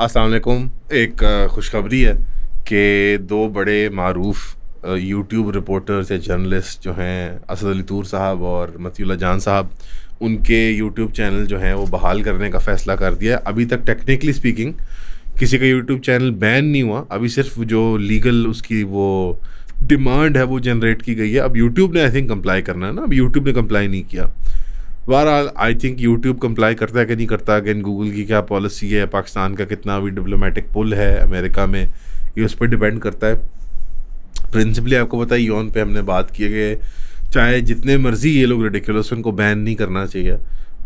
अस्सलाम वालेकुम। एक खुशखबरी है कि दो बड़े मारूफ यूट्यूब रिपोर्टर्स या जर्नलिस्ट जो हैं असद अली तूर साहब और मतीउल्लाह जान साहब, उनके यूट्यूब चैनल जो हैं वो बहाल करने का फ़ैसला कर दिया है। अभी तक टेक्निकली स्पीकिंग किसी का यूट्यूब चैनल बैन नहीं हुआ, अभी सिर्फ जो लीगल उसकी वो डिमांड है वो जनरेट की गई है। अब यूट्यूब ने आई थिंक कंप्लाई करना है ना, अब यूट्यूब ने कंप्लाई नहीं किया। बहरहाल आई थिंक यूट्यूब कंप्लाई करता है कि नहीं करता, अगेन गूगल की क्या पॉलिसी है, पाकिस्तान का कितना अभी डिप्लोमेटिक पुल है अमेरिका में, ये उस पर डिपेंड करता है। प्रिंसिपली आपको पता है यौन पे हमने बात की है कि चाहे जितने मर्जी ये लोग रिडिकुलस, उनको बैन नहीं करना चाहिए,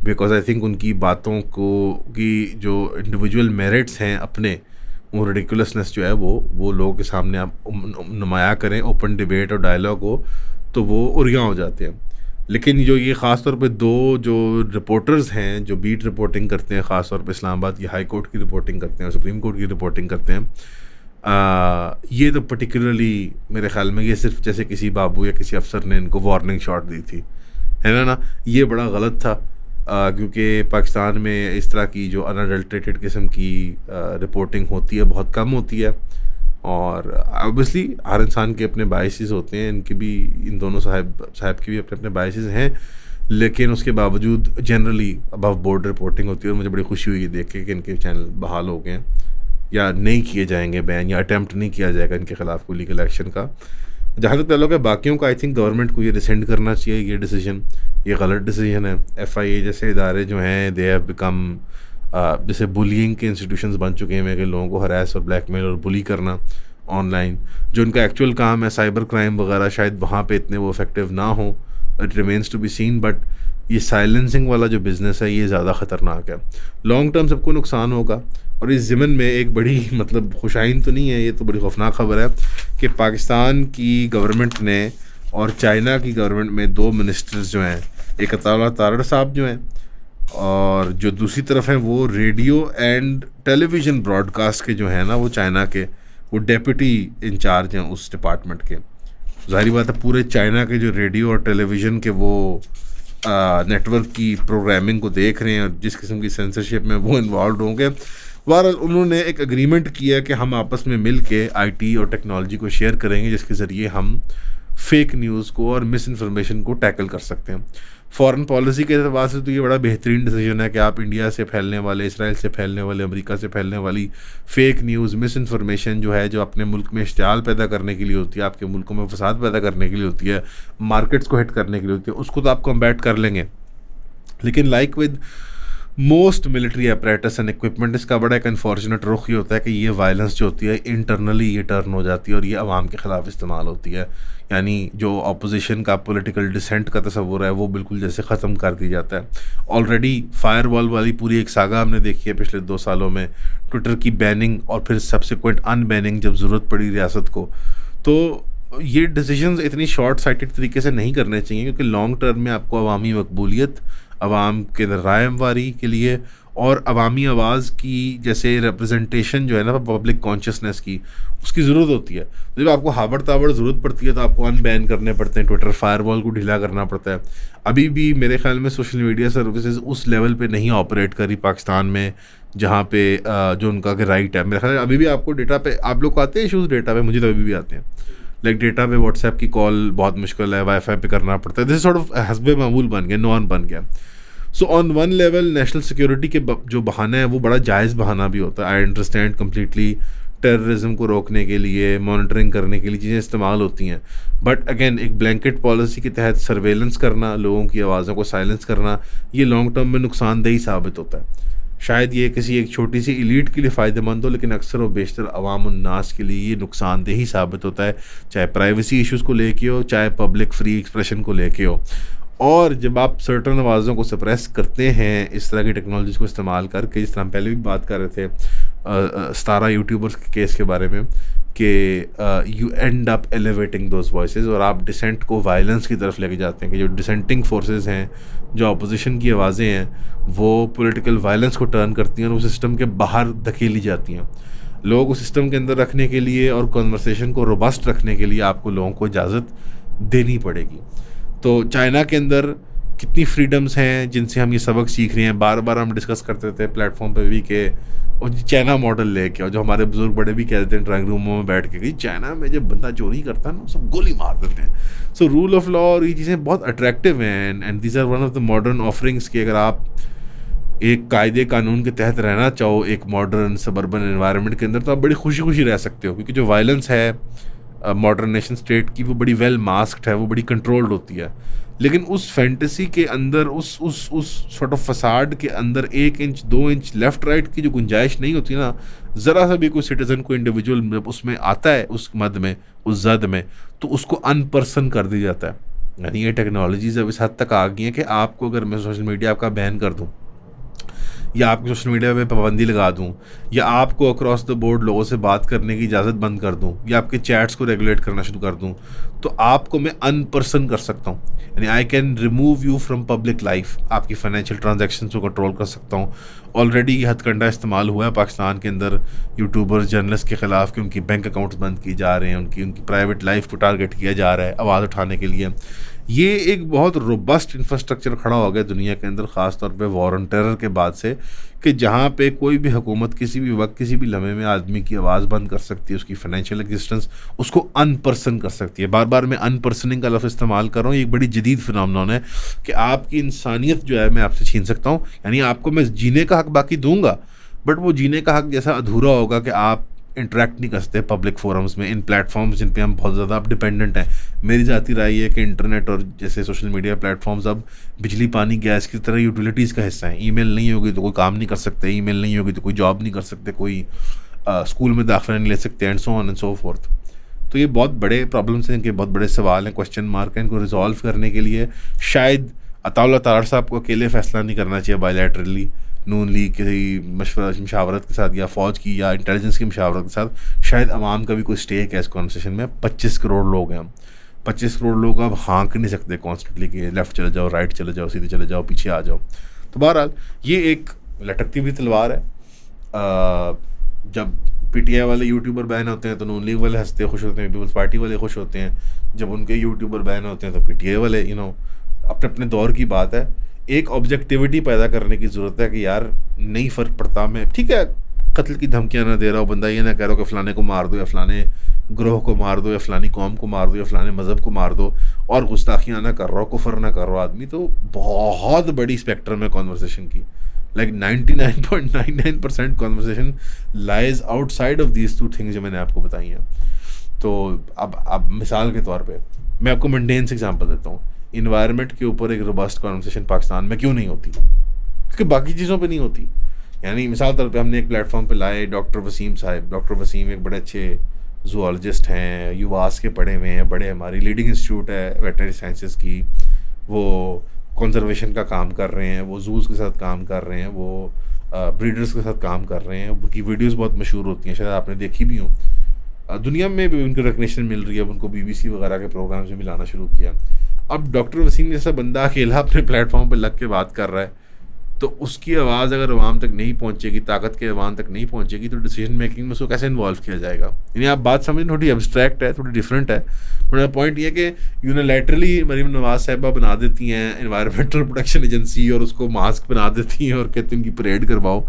बिकॉज आई थिंक उनकी बातों को की जो इंडिविजुअल मेरिट्स हैं अपने, वो रिडिकुलसनेस जो है वो लोगों के सामने आप नुमाया करें, ओपन डिबेट और डायलॉग हो तो वो उरियाँ हो जाते हैं। लेकिन जो ये ख़ास तौर पे दो जो रिपोर्टर्स हैं जो बीट रिपोर्टिंग करते हैं, ख़ास तौर पे इस्लामाबाद की हाई कोर्ट की रिपोर्टिंग करते हैं और सुप्रीम कोर्ट की रिपोर्टिंग करते हैं, ये तो पर्टिकुलरली मेरे ख्याल में ये सिर्फ जैसे किसी बाबू या किसी अफसर ने इनको वार्निंग शॉट दी थी, है ना। ये बड़ा गलत था, क्योंकि पाकिस्तान में इस तरह की जो अनअडल्ट्रेटेड किस्म की रिपोर्टिंग होती है बहुत कम होती है। और ऑब्वियसली हर इंसान के अपने बायसेस होते हैं, इनके भी, इन दोनों साहब के भी अपने अपने बायसेस हैं, लेकिन उसके बावजूद जनरली अबव बोर्ड रिपोर्टिंग होती है। और मुझे बड़ी खुशी हुई देख के कि इनके चैनल बहाल हो गए हैं या नहीं किए जाएंगे बैन, या अटैम्प्ट नहीं किया जाएगा इनके ख़िलाफ़ कोई लीगल एक्शन का। जहाँ तक ताल्लुक है बाकियों का, आई थिंक गवर्नमेंट को ये रिसेंड करना चाहिए। ये डिसीजन, ये गलत डिसीजन है। FIA जैसे इदारे जो हैं दे हैव बिकम जैसे बुलिंग के इंस्टीट्यूशंस बन चुके हैं कि लोगों को हरास और ब्लैकमेल और बुली करना ऑनलाइन। जो उनका एक्चुअल काम है साइबर क्राइम वगैरह, शायद वहाँ पे इतने वो इफेक्टिव ना हो, it remains to be seen. But ये साइलेंसिंग वाला जो बिज़नेस है ये ज़्यादा ख़तरनाक है, लॉन्ग टर्म सबको नुकसान होगा। और इस ज़िमन में एक बड़ी मतलब खुशाइन तो नहीं है, ये तो बड़ी खौफनाक खबर है कि पाकिस्तान की गवर्नमेंट ने और चाइना की गवर्नमेंट में दो मिनिस्टर्स जो हैं, एक अताउल्लाह तारड़ साहब जो हैं और जो दूसरी तरफ हैं वो रेडियो एंड टेलीविज़न ब्रॉडकास्ट के जो हैं ना, वो चाइना के वो डेप्यूटी इंचार्ज हैं उस डिपार्टमेंट के। ज़ाहिर बात है पूरे चाइना के जो रेडियो और टेलीविज़न के वो नेटवर्क की प्रोग्रामिंग को देख रहे हैं और जिस किस्म की सेंसरशिप में वो इन्वॉल्व होंगे। बहरहाल उन्होंने एक एग्रीमेंट किया कि हम आपस में मिल के IT और टेक्नोलॉजी को शेयर करेंगे, जिसके ज़रिए हम फेक न्यूज़ को और मिस इन्फॉर्मेशन को टैकल कर सकते हैं। फॉरेन पॉलिसी के एतबार से तो ये बड़ा बेहतरीन डिसीजन है कि आप इंडिया से फैलने वाले, इसराइल से फैलने वाले, अमेरिका से फैलने वाली फ़ेक न्यूज़, मिस इन्फॉर्मेशन जो है, जो अपने मुल्क में इश्तियाल पैदा करने के लिए होती है, आपके मुल्कों में फसाद पैदा करने के लिए होती है, मार्केट्स को हिट करने के लिए होती है, उसको तो आप कम्बैट कर लेंगे। लेकिन like with most military apparatus and equipment, इसका बड़ा एक अनफॉर्चुनेट रुख ये होता है कि ये वायलेंस जो होती है इंटरनली ये टर्न हो जाती है और ये आवाम के ख़िलाफ़ इस्तेमाल होती है। यानी जो अपोजिशन का पॉलिटिकल डिसेंट का तस्वुर है वो बिल्कुल जैसे ख़त्म कर दिया जाता है। ऑलरेडी फायरवॉल वाली पूरी एक सागा हमने देखी है पिछले 2 सालों में, ट्विटर की बैनिंग और फिर सब्सिक्वेंट अनबैनिंग जब ज़रूरत पड़ी रियासत को। तो ये डिसीजंस इतनी शॉर्ट साइटेड तरीके से नहीं करने चाहिए, क्योंकि लॉन्ग टर्म में आपको अवामी मकबूलियत, अवाम के रायमवारी के लिए और अवामी आवाज़ की जैसे रिप्रेजेंटेशन जो है ना पब्लिक कॉन्शियसनेस की, उसकी ज़रूरत होती है। जब आपको हाबड़ ताबड़ ज़रूरत पड़ती है तो आपको अनबैन करने पड़ते हैं, ट्विटर फायरवॉल को ढीला करना पड़ता है। अभी भी मेरे ख्याल में सोशल मीडिया सर्विसेज उस लेवल पे नहीं ऑपरेट करी पाकिस्तान में जहाँ पे जो उनका के राइट है। मेरे ख्याल में अभी भी आपको डेटा पे, आप लोग को आते हैं इशूज़ डेटा पे, मुझे तो अभी भी आते हैं। लाइक डेटा पे व्हाट्सएप की कॉल बहुत मुश्किल है, वाईफाई पे करना पड़ता है। दिस सॉर्ट ऑफ हस्बे मामूल बन गया, नॉन बन गया। So on one level national security के जो बहाना है वो बड़ा जायज़ बहाना भी होता है। आई अंडरस्टैंड कम्प्लीटली, टेररिज्म को रोकने के लिए, मॉनिटरिंग करने के लिए चीज़ें इस्तेमाल होती हैं। बट अगेन एक ब्लैंकेट पॉलिसी के तहत सर्वेलेंस करना, लोगों की आवाज़ों को साइलेंस करना, ये लॉन्ग टर्म में नुकसानदेही साबित होता है। शायद ये किसी एक छोटी सी एलीट के लिए फ़ायदेमंद हो, लेकिन अक्सर व बेशतर अवाम उन्नास के लिए ये नुकसानदेही साबित होता है, चाहे प्राइवेसी इश्यूज़ को लेके हो, चाहे पब्लिक फ्री एक्सप्रेशन को लेके हो। और जब आप सर्टन आवाज़ों को सप्रेस करते हैं इस तरह की टेक्नोलॉजीज़ को इस्तेमाल करके, जिस तरह हम पहले भी बात कर रहे थे 17 यूट्यूबर्स के केस के बारे में, कि you and up elevating those voices और आप डिसेंट को वायलेंस की तरफ लेके जाते हैं, कि जो डिसेंटिंग फोर्सेस हैं, जो अपोजिशन की आवाज़ें हैं, वो पॉलिटिकल वायलेंस को टर्न करती हैं और वो सिस्टम के बाहर धकेली जाती हैं। लोगों को सिस्टम के अंदर रखने के लिए और कन्वर्सेशन को रोबस्ट रखने के लिए आपको लोगों को इजाज़त देनी पड़ेगी। तो चाइना के अंदर कितनी फ्रीडम्स हैं जिनसे हम ये सबक सीख रहे हैं। बार बार हम डिस्कस करते थे प्लेटफॉर्म पे भी कि और चाइना मॉडल लेके, और जो हमारे बुजुर्ग बड़े भी कहते हैं ड्राइंग रूमों में बैठ के कि चाइना में जब बंदा चोरी करता है ना सब गोली मार देते हैं। सो रूल ऑफ लॉ और ये चीज़ें बहुत अट्रैक्टिव हैं and these are one of the modern offerings कि अगर आप एक कायदे कानून के तहत रहना चाहो एक मॉडर्न सबर्बन एनवायरनमेंट के अंदर, तो आप बड़ी खुशी खुशी रह सकते हो, क्योंकि जो वायलेंस है मॉडर्न नेशन स्टेट की वो बड़ी वेल मास्क्ड है, वो बड़ी कंट्रोल्ड होती है। लेकिन उस फैंटेसी के अंदर, उस सॉर्ट ऑफ फसाड के अंदर 1 इंच 2 इंच लेफ़्ट राइट की जो गुंजाइश नहीं होती ना, ज़रा सा भी कोई सिटीज़न को इंडिविजुअल उसमें आता है उस मद में, उस जद में, तो उसको अनपर्सन कर दिया जाता है। यानी ये टेक्नोलॉजीज़ अब इस हद तक आ गई हैं कि आपको अगर मैं सोशल मीडिया आपका बैन कर दूँ, या आपकी सोशल मीडिया पे पाबंदी लगा दूं, या आपको अक्रॉस द बोर्ड लोगों से बात करने की इजाज़त बंद कर दूं, या आपके चैट्स को रेगुलेट करना शुरू कर दूं, तो आपको मैं अनपर्सन कर सकता हूं। यानी I can remove you from public life, आपकी फाइनेंशियल ट्रांजैक्शंस को कंट्रोल कर सकता हूं। ऑलरेडी ये हथकंडा इस्तेमाल हुआ है पाकिस्तान के अंदर यूट्यूबर्स जर्नलिस्ट के ख़िलाफ़ कि उनकी बैंक अकाउंट्स बंद किए जा रहे हैं, उनकी प्राइवेट लाइफ को टारगेट किया जा रहा है आवाज़ उठाने के लिए। ये एक बहुत रोबस्ट इंफ्रास्ट्रक्चर खड़ा हो गया दुनिया के अंदर, ख़ास तौर पे वॉर ऑन टेरर के बाद से, कि जहाँ पे कोई भी हुकूमत किसी भी वक्त किसी भी लम्हे में आदमी की आवाज़ बंद कर सकती है, उसकी फाइनेंशियल एग्जिस्टेंस उसको अनपर्सन कर सकती है। बार बार मैं अनपर्सनिंग का लफ्ज़ इस्तेमाल कर रहा हूँ, ये एक बड़ी जदीद फिनोमेनन है कि आपकी इंसानियत जो है मैं आपसे छीन सकता हूँ। यानी आपको मैं जीने का हक बाकी दूंगा, बट वो जीने का हक जैसा अधूरा होगा कि आप इंटरेक्ट नहीं कर सकते पब्लिक फोरम्स में, इन प्लेटफॉर्म्स जिन पे हम बहुत ज़्यादा अब डिपेंडेंट हैं। मेरी ज़ाती राय है कि इंटरनेट और जैसे सोशल मीडिया प्लेटफॉर्म्स अब बिजली पानी गैस की तरह यूटिलिटीज़ का हिस्सा है। ईमेल नहीं होगी तो कोई काम नहीं कर सकते, ईमेल नहीं होगी तो कोई जॉब नहीं कर सकते, कोई स्कूल में दाखिला नहीं ले सकते, and so on and so fourth. तो ये बहुत बड़े प्रॉब्लम्स हैं, इनके बहुत बड़े सवाल हैं, क्वेश्चन मार्क हैं। इनको रिजॉल्व करने के लिए शायद अताउल्लाह तार साहब को अकेले फ़ैसला नहीं करना चाहिए बायलैटरली, नून लीग की मशावरत के साथ या फ़ौज की या इंटेलिजेंस की मशावरत के साथ। शायद अवाम का भी कोई स्टेक है इस कॉन्वर्सेशन में। 25 करोड़ लोग हैं हम, 25 करोड़ लोग अब हाँक नहीं सकते कॉन्स्टेंटली कि लेफ़्ट चले जाओ, राइट चले जाओ, सीधे चले जाओ, पीछे आ जाओ। तो बहरहाल ये एक लटकती हुई तलवार है। जब PTI वाले यूट्यूबर बैन होते हैं तो नून लीग वाले हंसते खुश होते हैं, पीपल्स पार्टी वाले खुश होते हैं। जब उनके यूट्यूबर बैन होते हैं तो PTI वाले अपने अपने दौर की बात है। एक ऑब्जेक्टिविटी पैदा करने की ज़रूरत है कि यार नहीं फ़र्क पड़ता, मैं ठीक है कत्ल की धमकियाँ ना दे रहा हूँ, बंदा ये ना कह रहा हो कि फ़लाने को मार दो या फ़लाने ग्रोह को मार दो या फ़लानी कौम को मार दो या फ़लाने मज़हब को मार दो, और गुस्ताखियाँ ना कर रहा हो, कुफर ना कर रहा हो आदमी, तो बहुत बड़ी स्पेक्ट्रम है कॉन्वर्सेशन की। Like 99.99% conversation lies outside of these 2 things जो मैंने आपको बताई हैं। तो अब मिसाल के तौर पे मैं आपको मेंटेनेंस एग्जांपल देता हूँ। इन्वायरमेंट के ऊपर एक रोबस्ट कॉन्वर्सेशन पाकिस्तान में क्यों नहीं होती? क्योंकि बाकी चीज़ों पे नहीं होती। यानी मिसाल तौर पे हमने एक प्लेटफॉर्म पे लाए डॉक्टर वसीम साहब। डॉक्टर वसीम एक बड़े अच्छे जूलॉजिस्ट हैं, युवास के पढ़े हुए हैं, बड़े हमारी लीडिंग इंस्टीट्यूट है वेटनरी साइंसेस की, वो कंजर्वेशन का काम कर रहे हैं, वो जूज़ के साथ काम कर रहे हैं, वो ब्रीडर्स के साथ काम कर रहे हैं। उनकी वीडियोस बहुत मशहूर होती हैं, शायद आपने देखी भी हो। दुनिया में भी उनको रिकग्निशन मिल रही है, उनको BBC वगैरह के प्रोग्राम्स में मिलाना शुरू किया। अब डॉक्टर वसीम जैसा बंदा अकेला अपने प्लेटफॉर्म पर लग के बात कर रहा है, तो उसकी आवाज़ अगर अवाम तक नहीं पहुंचेगी, ताकत के अवाम तक नहीं पहुंचेगी, तो डिसीजन मेकिंग में उसको कैसे इन्वॉल्व किया जाएगा? यानी आप बात समझें, थोड़ी एब्स्ट्रैक्ट है, थोड़ी डिफरेंट है, बट मेरा पॉइंट ये है कि यूनिलैटरली मरीम नवाज साहिबा बना देती हैं एनवायरमेंटल प्रोटेक्शन एजेंसी और उसको मास्क बना देती हैं और कहते हैं उनकी परेड करवाओ।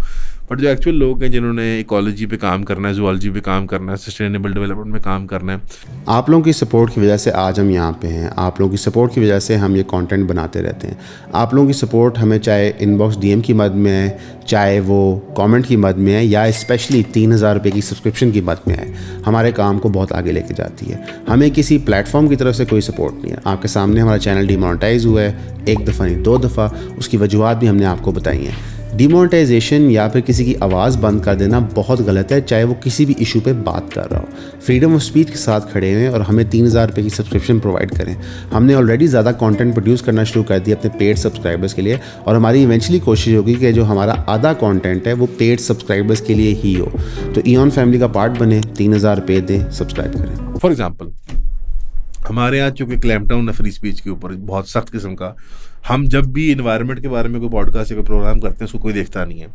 बट जो एक्चुअल लोग हैं जिन्होंने इकोलॉजी पे काम करना है, जूलॉजी पे काम करना है, सस्टेनेबल डेवलपमेंट में काम करना है, आप लोगों की सपोर्ट की वजह से आज हम यहाँ पे हैं। आप लोगों की सपोर्ट की वजह से हम ये कंटेंट बनाते रहते हैं। आप लोगों की सपोर्ट हमें चाहे इनबॉक्स DM की मद में है, चाहे वो कमेंट की मद में है, या स्पेशली 3000 रुपये की सब्सक्रिप्शन की मद में है, हमारे काम को बहुत आगे लेके जाती है। हमें किसी प्लेटफॉर्म की तरफ से कोई सपोर्ट नहीं है। आपके सामने हमारा चैनल डिमोनेटाइज हुआ है, 1 दफ़ा नहीं 2 दफ़ा, उसकी वजूहत भी हमने आपको बताई हैं। डिमोनेटाइजेशन या फिर किसी की आवाज़ बंद कर देना बहुत गलत है, चाहे वो किसी भी इशू पे बात कर रहा हो। फ्रीडम ऑफ स्पीच के साथ खड़े हुए और हमें 3000 रुपये की सब्सक्रिप्शन प्रोवाइड करें। हमने ऑलरेडी ज़्यादा कंटेंट प्रोड्यूस करना शुरू कर दिया अपने पेड सब्सक्राइबर्स के लिए, और हमारी इवेंचुअली कोशिश होगी कि जो हमारा आधा कंटेंट है वो पेड सब्सक्राइबर्स के लिए ही हो। तो ईऑन फैमिली का पार्ट बने, 3000 रुपये दें, सब्सक्राइब करें। फॉर एग्जाम्पल हमारे यहाँ चूँकि क्लैम्पडाउन है फ्री स्पीच के ऊपर बहुत सख्त किस्म का, हम जब भी इन्वायरमेंट के बारे में कोई पॉडकास्ट या कोई प्रोग्राम करते हैं उसको कोई देखता नहीं है,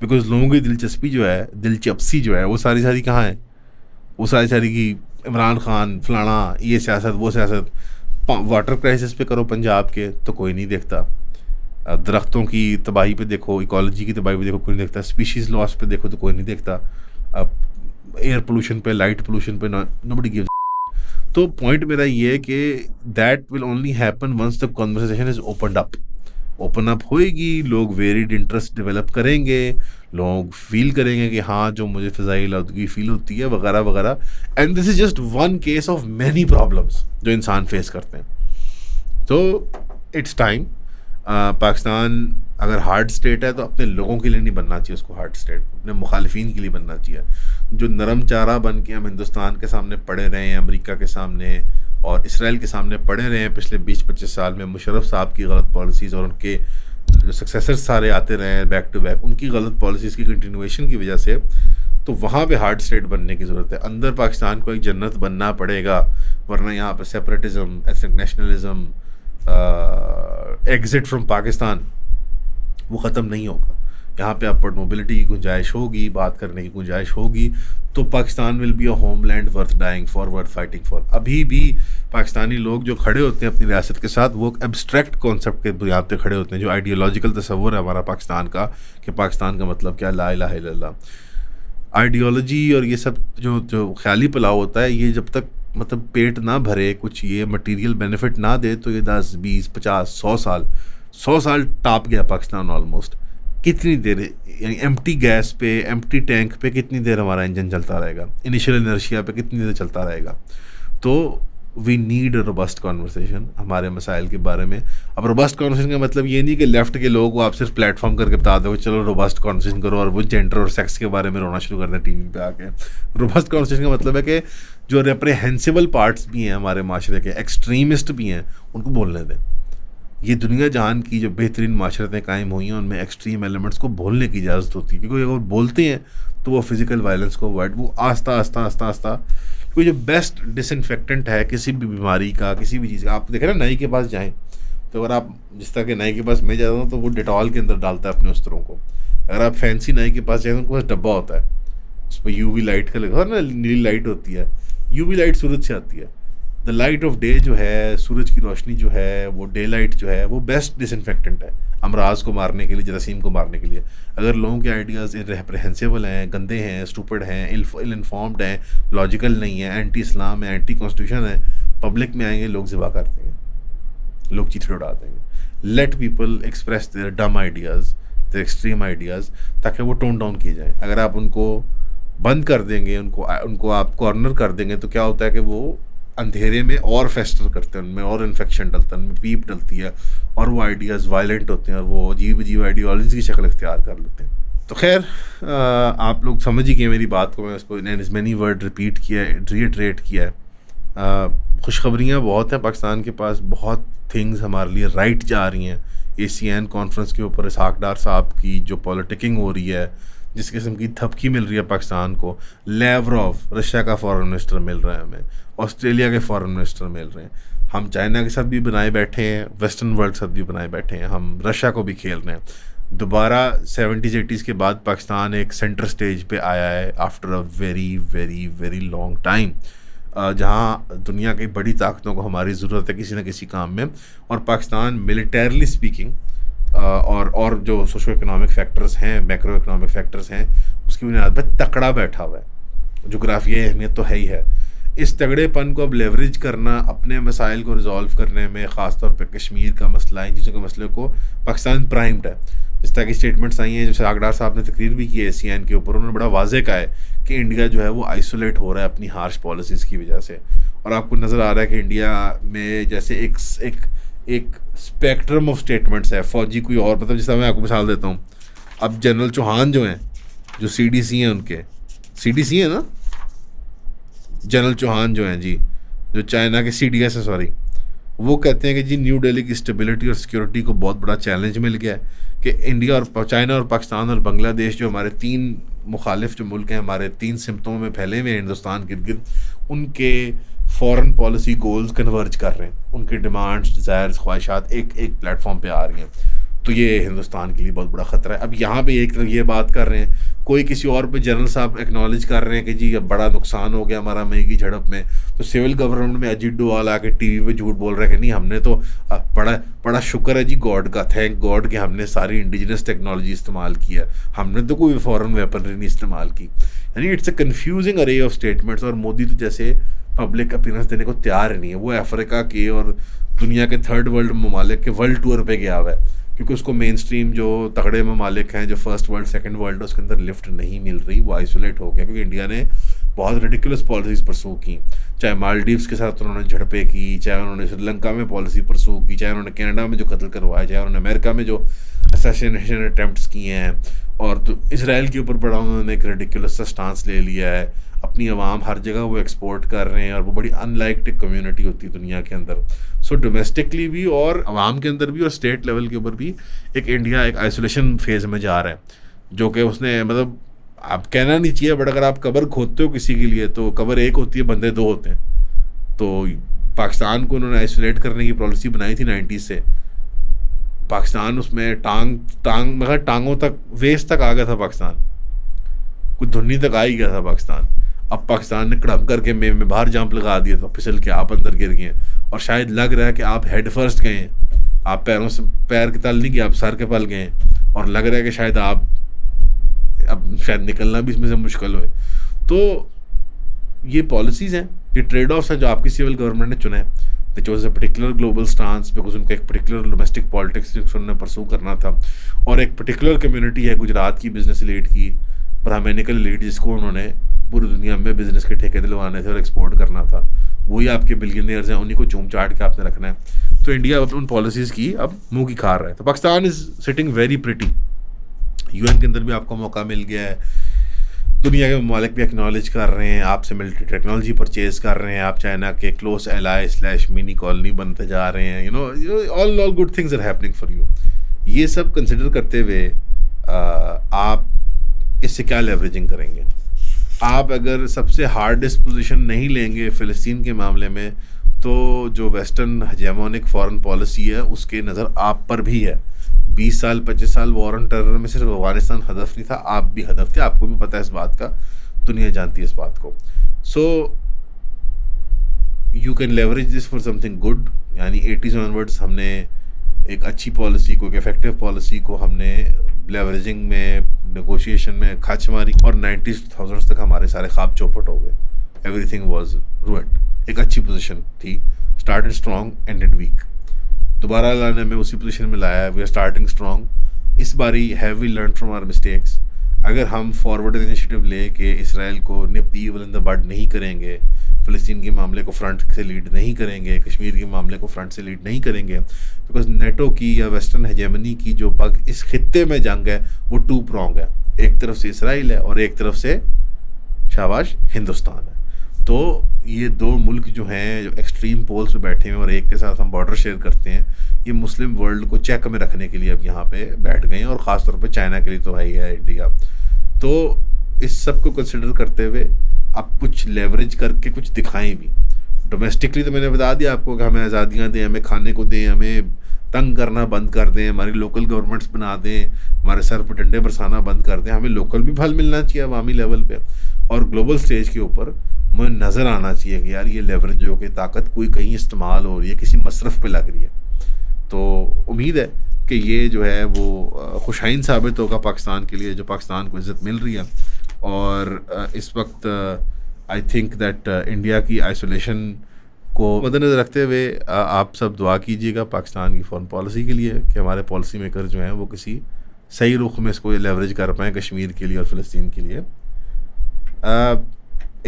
बिकॉज लोगों की दिलचस्पी जो है वो सारी कहाँ है? वो सारी की इमरान खान फलाना, ये सियासत वो सियासत। वाटर क्राइसिस पे करो पंजाब के तो कोई नहीं देखता, दरख्तों की तबाही पे देखो, इकोलॉजी की तबाही पे देखो, कोई नहीं देखता, स्पीशीज़ लॉस पे देखो तो कोई नहीं देखता, अब एयर पोल्यूशन पे, लाइट पोल्यूशन पे नोबडी गिव्स। तो पॉइंट मेरा ये है कि that will only happen once the conversation is open up होएगी, लोग वेरिड इंटरेस्ट डेवलप करेंगे, लोग फील करेंगे कि हाँ जो मुझे फ़िज़ाई आलूदगी फील होती है वगैरह वगैरह। And this is just one case of many problems जो इंसान फेस करते हैं। तो इट्स टाइम, पाकिस्तान अगर हार्ड स्टेट है तो अपने लोगों के लिए नहीं बनना चाहिए उसको हार्ड स्टेट, अपने मुखालिफिन के लिए बनना चाहिए। जो नरम चारा बन के हम हिंदुस्तान के सामने पड़े रहे हैं, अमेरिका के सामने और इसराइल के सामने पड़े रहे हैं पिछले 20-25 साल में, मुशर्रफ साहब की गलत पॉलिसीज़ और उनके जो सक्सेसर्स सारे आते रहे हैं बैक टू बैक, उनकी गलत पॉलिसीज़ की कंटिन्यूएशन की वजह से, तो वहाँ पे हार्ड स्टेट बनने की ज़रूरत है। अंदर पाकिस्तान को एक जन्नत बनना पड़ेगा, वरना यहाँ पर separatism, ethnic nationalism, exit from Pakistan वो ख़त्म नहीं होगा। यहाँ पे अपवर्ड मोबिलिटी की गुंजाइश होगी, बात करने की गुंजाइश होगी, तो Pakistan will be a homeland worth dying for, worth fighting for. अभी भी पाकिस्तानी लोग जो खड़े होते हैं अपनी रियासत के साथ, वो एब्स्ट्रैक्ट कॉन्सेप्ट के बुनियाद पे खड़े होते हैं, जो आइडियोलॉजिकल तस्वुर है हमारा पाकिस्तान का, कि पाकिस्तान का मतलब क्या, ला इलाहा इल्लल्लाह। आइडियोलॉजी और ये सब जो ख्याली पुलाव होता है, ये जब तक मतलब पेट ना भरे, कुछ ये मटीरियल बेनिफिट ना दे, तो ये 10, 20, 50, 100 साल टाप गया पाकिस्तान ऑलमोस्ट। कितनी देर, यानी एम्प्टी गैस पे, एम्प्टी टैंक पे कितनी देर हमारा इंजन चलता रहेगा, इनिशियल इनर्शिया पे कितनी देर चलता रहेगा। तो we need a robust conversation हमारे मसाइल के बारे में। अब रोबस्ट कॉन्वर्सेशन का मतलब ये नहीं कि लेफ्ट के लोगों को आप सिर्फ प्लेटफॉर्म करके बता दो चलो रोबस्ट कॉन्वर्सेशन करो, और वो जेंडर और सेक्स के बारे में रोना शुरू कर दें टीवी पे आके। रोबस्ट कॉन्वर्सेशन का मतलब है कि जो रेप्रेहेंसिबल पार्ट्स भी हैं हमारे माशरे के, एक्सट्रीमिस्ट भी हैं, उनको बोलने दें। ये दुनिया जहान की जो बेहतरीन माशरतें कायम हुई हैं, उनमें एक्सट्रीम एलिमेंट्स को बोलने की इजाज़त होती है, क्योंकि अगर बोलते हैं तो वो फिज़िकल वायलेंस को अवॉइड, वो आस्ता आस्ता क्योंकि जो बेस्ट डिसइंफेक्टेंट है किसी भी बीमारी का, किसी भी चीज़ का, आप देखें ना नाई के पास जाएँ तो अगर आप जिस तरह के नाई के पास मैं जाता हूँ तो वो डिटॉल के अंदर डालता है अपने उस्तरों को। अगर आप फैंसी नाई के पास जाए तो उनके पास डब्बा होता है, उस पर यूवी लाइट का लगा ना, नीली लाइट होती है, यूवी लाइट सूरज से आती है। द लाइट ऑफ डे जो है, सूरज की रोशनी जो है, वो डे लाइट जो है, वो बेस्ट डिसइंफेक्टेंट है अमराज को मारने के लिए, जरासीम को मारने के लिए। अगर लोगों के आइडियाज़ इनरेप्रेहेंसिबल हैं, गंदे हैं, स्टूपिड हैं, इल इन्फॉर्म्ड हैं, लॉजिकल नहीं है, एंटी इस्लाम है, एंटी कॉन्स्टिट्यूशन है, पब्लिक में आएंगे लोग ज़िबा कर देंगे, लोग चीथड़े उड़ा देंगे। लेट पीपल एक्सप्रेस देयर डम आइडियाज़, देयर एक्सट्रीम आइडियाज़, ताकि वो टोन डाउन किए जाएँ। अगर आप उनको बंद कर देंगे, उनको आप कॉर्नर कर देंगे, तो क्या होता है कि वो अंधेरे में और फेस्टर करते हैं, उनमें और इन्फेक्शन डलता है, उनमें पीप डलती है, और वो आइडियाज़ वायलेंट होते हैं, और वो अजीब आइडियोलॉजी की शक्ल इख्तियार कर लेते हैं। तो खैर आप लोग समझ ही गए मेरी बात को, मैं उसको इन एज मैनी वर्ड रिपीट किया है, रीइटरेट किया है। खुशखबरियाँ बहुत हैं पाकिस्तान के पास, बहुत थिंग्स हमारे लिए राइट जा रही हैं। ASEAN कॉन्फ्रेंस के ऊपर इसहाक डार साहब की जो पॉलिटिकिंग हो रही है, जिस किस्म की थपकी मिल रही है पाकिस्तान को, लेवरॉव रशिया का फॉरेन मिनिस्टर मिल रहा है हमें, ऑस्ट्रेलिया के फॉरेन मिनिस्टर मिल रहे हैं, हम चाइना के साथ भी बनाए बैठे हैं, वेस्टर्न वर्ल्ड के साथ भी बनाए बैठे हैं, हम रशिया को भी खेल रहे हैं। दोबारा 70s-80s के बाद पाकिस्तान एक सेंटर स्टेज पे आया है after a very very very long time, जहाँ दुनिया की बड़ी ताकतों को हमारी ज़रूरत है किसी न किसी काम में, और पाकिस्तान मिलिटरली स्पीकिंग और जो सोशो इकोनॉमिक फैक्टर्स हैं, मैक्रो इकोनॉमिक फैक्टर्स हैं, उसकी बुनियाद पर तकड़ा बैठा हुआ है। जोग्राफियाई अहमियत तो है ही है। इस तगड़ेपन को अब लेवरेज करना, अपने मसाइल को रिजॉल्व करने में, ख़ास तौर पे कश्मीर का मसला, इन चीज़ों के मसले को पाकिस्तान प्राइम्ड है। जिस तरह की स्टेटमेंट्स आई हैं, जैसे आगडार साहब ने तकरीर भी की है ASEAN के ऊपर, उन्होंने बड़ा वाज़ेह कहा है कि इंडिया जो है वो आइसोलेट हो रहा है अपनी हार्श पॉलिसीज़ की वजह से, और आपको नज़र आ रहा है कि इंडिया में जैसे एक स्पेक्ट्रम ऑफ स्टेटमेंट्स है, फ़ौजी कोई और, मतलब जैसा मैं आपको मिसाल देता हूँ, अब जनरल चौहान जो हैं, जो CDC हैं, उनके CDC है ना, जनरल चौहान जो हैं जी, जो चाइना के CDS है, सॉरी, वो कहते हैं कि जी न्यू दिल्ली की स्टेबिलिटी और सिक्योरिटी को बहुत बड़ा चैलेंज मिल गया है कि इंडिया और चाइना और पाकिस्तान और बांग्लादेश जो हमारे 3 मुखालिफ जो मुल्क हैं, हमारे 3 सिमतों में फैले हुए हैं हिंदुस्तान के गिर्द, उनके फॉरेन पॉलिसी गोल्स कन्वर्ज कर रहे हैं, उनके डिमांड्स, डिज़ायर्स, ख्वाहिशात एक प्लेटफॉर्म पे आ रही हैं। तो ये हिंदुस्तान के लिए बहुत बड़ा ख़तरा है। अब यहाँ पे एक तरफ ये बात कर रहे हैं, कोई किसी और पे जनरल साहब एक्नॉलेज कर रहे हैं कि जी अब बड़ा नुकसान हो गया हमारा मई की झड़प में, तो सिविल गवर्नमेंट में अजीत डोवाल आके टीवी पे झूठ बोल रहा है कि नहीं हमने तो बड़ा बड़ा शुक्र है जी गॉड का, थैंक गॉड कि हमने सारी इंडिजिनस टेक्नोलॉजी इस्तेमाल किया, हमने तो कोई फॉरेन वेपनरी नहीं इस्तेमाल की। यानी इट्स अ कन्फ्यूजिंग अरे ऑफ स्टेटमेंट्स। और मोदी तो जैसे पब्लिक अपीयरेंस देने को तैयार नहीं है। वो अफ्रीका के और दुनिया के थर्ड वर्ल्ड ममालिक के वर्ल्ड टूर पे गया हुआ है, क्योंकि उसको मेन स्ट्रीम जो तगड़े ममालिक हैं, जो फर्स्ट वर्ल्ड सेकंड वर्ल्ड, उसके अंदर लिफ्ट नहीं मिल रही, वो आइसोलेट हो गया, क्योंकि इंडिया ने बहुत रेडिकुलस पॉलिसीज़ परसू की। चाहे मालदीव्स के साथ उन्होंने झड़पें की, चाहे उन्होंने श्रीलंका में पॉलिसी परसू की, चाहे उन्होंने कनाडा में जो कत्ल करवाया, चाहे उन्होंने अमेरिका में जो असैसिनेशन अटैम्प्ट्स किए हैं, और तो इसराइल के ऊपर बड़ा उन्होंने एक रेडिकुलस सा स्टांस ले लिया है। अपनी आवाम हर जगह वो एक्सपोर्ट कर रहे हैं, और वो बड़ी अनलाइक्ड कम्युनिटी होती है दुनिया के अंदर। सो डोमेस्टिकली भी और आवाम के अंदर भी और स्टेट लेवल के ऊपर भी एक इंडिया एक आइसोलेशन फेज़ में जा रहा है, जो कि उसने मतलब आप कहना नहीं चाहिए, बट अगर आप कब्र खोदते हो किसी के लिए तो कब्र एक होती है, बंदे दो होते हैं। तो पाकिस्तान को उन्होंने आइसोलेट करने की पॉलिसी बनाई थी 90 से। पाकिस्तान उसमें मगर टांगों तक, वेस्ट तक आ गया था पाकिस्तान, कुछ धुन्नी तक आ ही गया था पाकिस्तान। अब पाकिस्तान ने कड़म करके में बाहर जंप लगा दिया, तो फिसल के आप अंदर गिर गए, और शायद लग रहा है कि आप हेड फर्स्ट गए हैं, आप पैरों से पैर के तल नहीं गए, आप सर के पल गए, और लग रहा है कि शायद आप अब शायद निकलना भी इसमें से मुश्किल हो। तो ये पॉलिसीज़ हैं, ये ट्रेड ऑफ्स हैं जो आपकी सिविल गवर्नमेंट ने चुने हैं। They chose a particular global stance, because उनका एक पर्टिकुलर डोमेस्टिक पॉलिटिक्स उन्होंने परसू करना था, और एक पर्टिकुलर कम्युनिटी है गुजरात की बिजनेस एलीट की, ब्राह्मणिकल एलीट, जिसको उन्होंने पूरी दुनिया में बिजनेस के ठेके दिलवाने थे और एक्सपोर्ट करना था। वही आपके बिलियनियर्स हैं, उन्हीं को चूम चाट के आपने रखना है। तो इंडिया उन पॉलिसीज़ की अब मुंह की खा रहा है। तो Pakistan is sitting very pretty. UN के अंदर भी आपको मौका मिल गया है, दुनिया के ममालिक भी एक्नॉलेज कर रहे हैं, आपसे मिलिट्री टेक्नोलॉजी परचेज कर रहे हैं, आप चाइना के क्लोज एलाई / मिनी कॉलोनी बनते जा रहे हैं। All good things are happening for you. ये सब कंसिडर करते हुए आप इससे क्या लेवरेजिंग करेंगे? आप अगर सबसे हार्डेस्ट पोजीशन नहीं लेंगे फ़िलिस्तीन के मामले में, तो जो वेस्टर्न हेजेमोनिक फॉरेन पॉलिसी है उसके नज़र आप पर भी है। 20 साल 25 साल वॉर ऑन टेरर में सिर्फ अफगानिस्तान हदफ नहीं था, आप भी हदफ थे, आपको भी पता है इस बात का, दुनिया जानती है इस बात को। So you can leverage this for something good. यानी 80s ऑनवर्ड्स हमने एक अच्छी पॉलिसी को, एक इफेक्टिव पॉलिसी को हमने लेवरेजिंग में, नेगोशिएशन में खच मारी, और 90s तक हमारे सारे ख्वाब चौपट हो गए। Everything was ruined. एक अच्छी पोजीशन थी, स्टार्टेड स्ट्रॉन्ग एंडेड वीक। दोबारा अल्लाह ने हमें उसी पोजीशन में लाया। We are starting strong. इस बारी have we learn from our mistakes? अगर हम फॉरवर्ड इनिशिएटिव ले के इसराइल को nip the evil in the bud नहीं करेंगे, फ़लस्तीन के मामले को फ्रंट से लीड नहीं करेंगे, कश्मीर के मामले को फ्रंट से लीड नहीं करेंगे, बिकॉज नेटो की या वेस्टर्न हेजेमनी की जो पग इस खित्ते में जंग है वो 2 prong है। एक तरफ से इसराइल है और एक तरफ से शाबाश हिंदुस्तान है। तो ये 2 मुल्क जो हैं, जो एक्सट्रीम पोल्स पे बैठे हैं और एक के साथ हम बॉर्डर शेयर करते हैं, ये मुस्लिम वर्ल्ड को चेक में रखने के लिए अब यहाँ पे बैठ गए हैं, और ख़ास तौर पे चाइना के लिए तो है ही है इंडिया। तो इस सब को कंसिडर करते हुए अब कुछ लेवरेज करके कुछ दिखाएं भी। डोमेस्टिकली तो मैंने बता दिया आपको कि हमें आज़ादियाँ दें, हमें खाने को दें, हमें तंग करना बंद कर दें, हमारी लोकल गवर्नमेंट्स बना दें, हमारे सर पर डंडे बरसाना बंद कर दें। हमें लोकल भी फल मिलना चाहिए अवामी लेवल पे, और ग्लोबल स्टेज के ऊपर हमें नज़र आना चाहिए कि यार ये लेवरेजों की ताकत कोई कहीं इस्तेमाल हो रही है, किसी मसरफ़ पे लग रही है। तो उम्मीद है कि ये जो है वो खुशाइन साबित होगा पाकिस्तान के लिए, जो पाकिस्तान को इज़्ज़त मिल रही है। और इस वक्त आई थिंक दैट इंडिया की आइसोलेशन को मद्देनज़र रखते हुए आप सब दुआ कीजिएगा पाकिस्तान की फॉरेन पॉलिसी के लिए, कि हमारे पॉलिसी मेकर जो हैं वो किसी सही रुख में इसको लेवरेज कर पाएँ कश्मीर के लिए और फ़लस्तीन के लिए।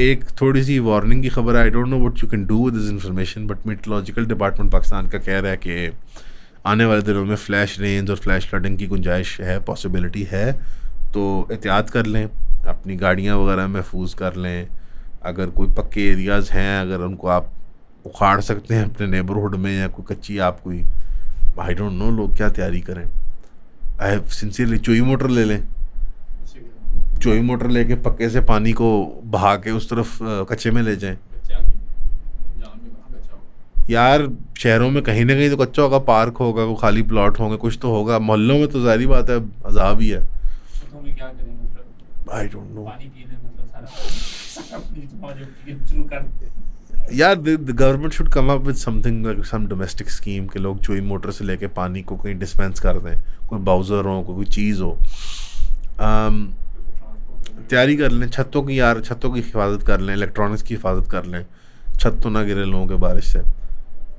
एक थोड़ी सी वार्निंग की खबर है, I don't know what you can do with this information, but meteorological department Pakistan का कह रहा है कि आने वाले दिनों में फ्लैश रेंज और फ्लैश फ्लडिंग की गुंजाइश है, पॉसिबिलिटी है। तो एहतियात कर लें, अपनी गाड़ियाँ वगैरह महफूज कर लें। अगर कोई पक्के एरियाज़ हैं, अगर उनको आप उखाड़ सकते हैं अपने नेबरहुड में, या कोई कच्ची आप कोई आई डोंट नो लोग क्या तैयारी करें। आई हैव सिंसियरली चोई मोटर ले लें, चोई मोटर लेके पक्के से पानी को बहा के उस तरफ कच्चे में ले जाएं। यार शहरों में कहीं ना कहीं तो कच्चा होगा, पार्क होगा, कोई खाली प्लॉट होंगे, कुछ तो होगा। मोहल्लों में तो जाहिर बात है अजाब ही है। तो में क्या करें मतलब आई डोंट नो पानी पी लें मतलब सारा अपनी जमा जो पी शुरू कर। यार the government should come up with something like some domestic scheme के लोग चुई मोटर से लेके पानी को कहीं डिस्पेंस कर दें, कोई बाउज़र हो, कोई चीज़ हो। तैयारी कर लें छतों की, यार छतों की हिफाजत कर लें, इलेक्ट्रॉनिक्स की हिफाजत कर लें, छत तो ना गिरे लोगों के बारिश से।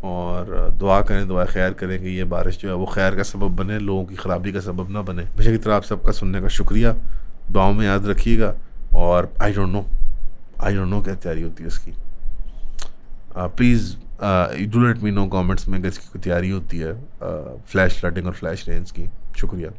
और दुआ करें, दुआ खैर करें कि ये बारिश जो है वो खैर का सबब बने, लोगों की ख़राबी का सबब ना बने। हमेशा की तरह आप सबका सुनने का शुक्रिया, दुआओं में याद रखिएगा। और आई डोंट नो क्या तैयारी होती है इसकी। Please do let me know comments में कि इसकी कोई तैयारी होती है फ्लैश फ्लडिंग और फ्लैश रेंज की। शुक्रिया।